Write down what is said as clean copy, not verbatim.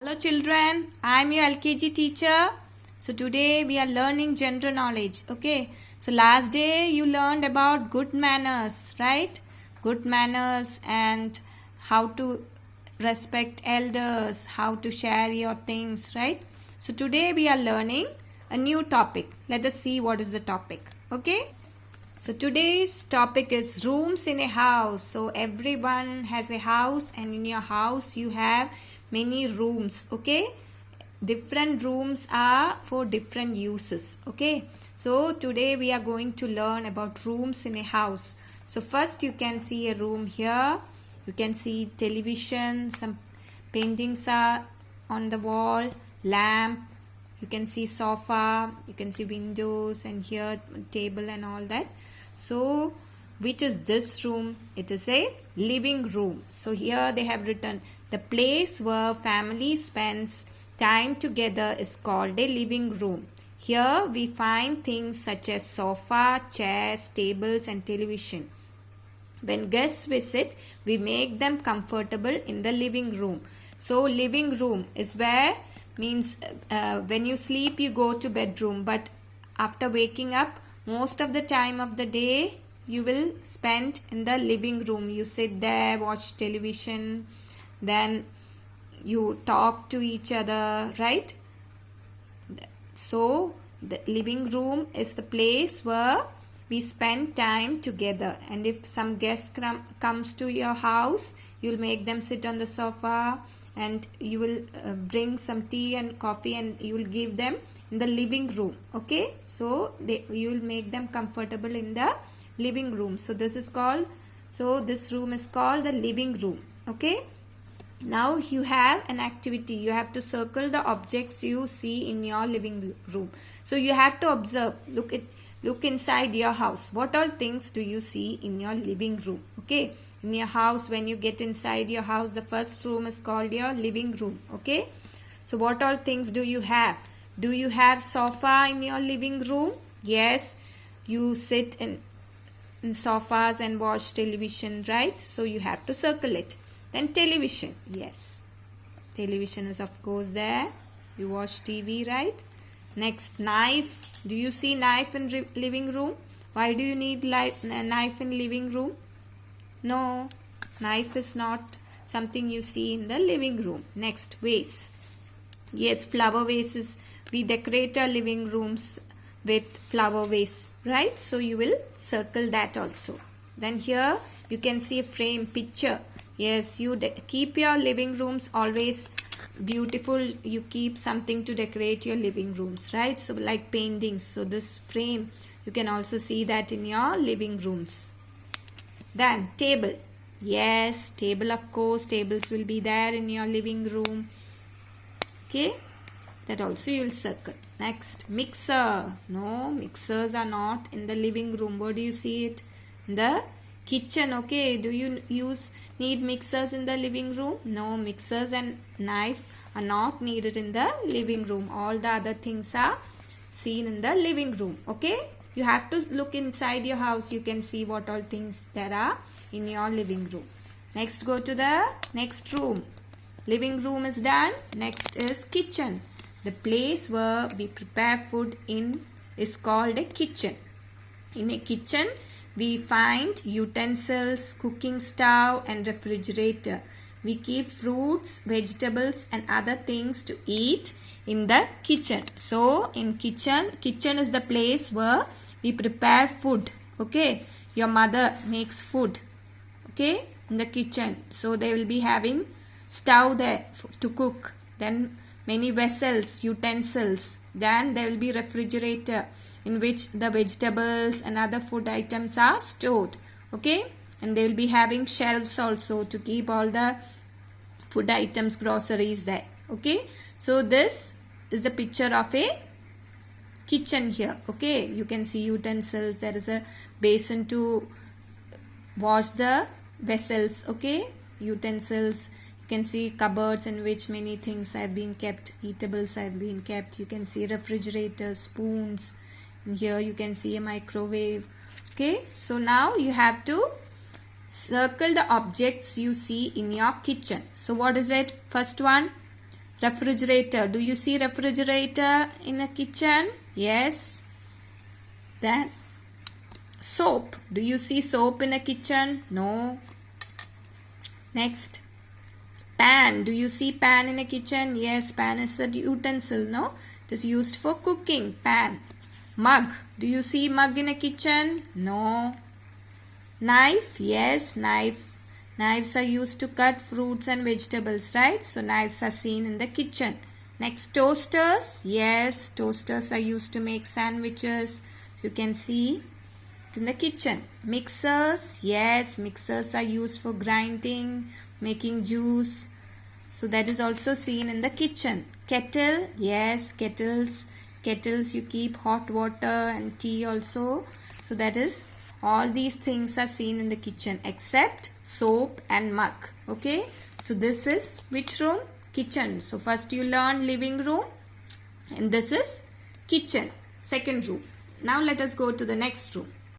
Hello children, I am your LKG teacher. So today we are learning general knowledge. Okay, so last day you learned about good manners, right? Good manners and how to respect elders, how to share your things, right? So today we are learning a new topic. Let us see what is the topic. Okay, so today's topic is rooms in a house. So everyone has a house, and in your house you have many rooms. Okay, different rooms are for different uses. Okay, so today we are going to learn about rooms in a house. So first you can see a room here. You can see television, some paintings are on the wall, lamp, you can see sofa, you can see windows, and here table and all that. So which is this room? It is a living room. So here they have written the place where family spends time together is called a living room. Here we find things such as sofa, chairs, tables and television. When guests visit, we make them comfortable in the living room. So living room is where means when you sleep you go to bedroom, but after waking up most of the time of the day you will spend in the living room. You sit there, watch television, then you talk to each other, right? So the living room is the place where we spend time together, and if some guest comes to your house, you'll make them sit on the sofa and you will bring some tea and coffee and you will give them in the living room. Okay, so you will make them comfortable in the living room. So this room is called the living room. Okay, now you have an activity. You have to circle the objects you see in your living room. So you have to observe, look inside your house. What all things do you see in your living room? Okay, in your house, when you get inside your house, the first room is called your living room. Okay, so what all things do you have? Do you have sofa in your living room? Yes, you sit in sofas and watch television, right? So you have to circle it. Then television, yes, television is of course there. You watch TV, right? Next, knife. Do you see knife in living room? Why do you need knife in living room? No, knife is not something you see in the living room. Next, vase. Yes, flower vases. We decorate our living rooms with flower vase, right? So you will circle that also. Then here you can see a frame, picture. Yes, you keep your living rooms always beautiful. You keep something to decorate your living rooms, right? So like paintings. So this frame, you can also see that in your living rooms. Then table. Yes, table, of course, tables will be there in your living room. Okay, that also you will circle. Next, mixer. No, mixers are not in the living room. Where do you see it? In the kitchen. Okay, do you need mixers in the living room? No, mixers and knife are not needed in the living room. All the other things are seen in the living room. Okay, you have to look inside your house. You can see what all things there are in your living room. Next, go to the next room. Living room is done. Next is kitchen. The place where we prepare food in is called a kitchen. In a kitchen, we find utensils, cooking stove and refrigerator. We keep fruits, vegetables and other things to eat in the kitchen. So in kitchen is the place where we prepare food. Okay, your mother makes food, okay, in the kitchen. So they will be having stove there to cook. Then many vessels, utensils. Then there will be refrigerator in which the vegetables and other food items are stored. Okay, and they will be having shelves also to keep all the food items, groceries there. Okay, so this is the picture of a kitchen here. Okay, you can see utensils. There is a basin to wash the vessels. Okay, utensils. You can see cupboards in which many things have been kept, eatables have been kept. You can see refrigerators, spoons, and here you can see a microwave. Okay, so now you have to circle the objects you see in your kitchen. So what is it? First one, Refrigerator. Do you see refrigerator in a kitchen? Yes. Then soap. Do you see soap in a kitchen? No. Next. Pan. Do you see pan in a kitchen? Yes, pan is a utensil, no? It is used for cooking. Pan. Mug. Do you see mug in a kitchen? No. Knife. Yes, knife. Knives are used to cut fruits and vegetables, right? So knives are seen in the kitchen. Next, toasters. Yes, toasters are used to make sandwiches. You can see it in the kitchen. Mixers. Yes, mixers are used for grinding, making juice. So that is also seen in the kitchen. Kettle. Yes, kettles. Kettles you keep hot water and tea also. So that is, all these things are seen in the kitchen except soap and mug. Okay. So this is which room? Kitchen. So first you learn living room and this is kitchen. Second room. Now let us go to the next room.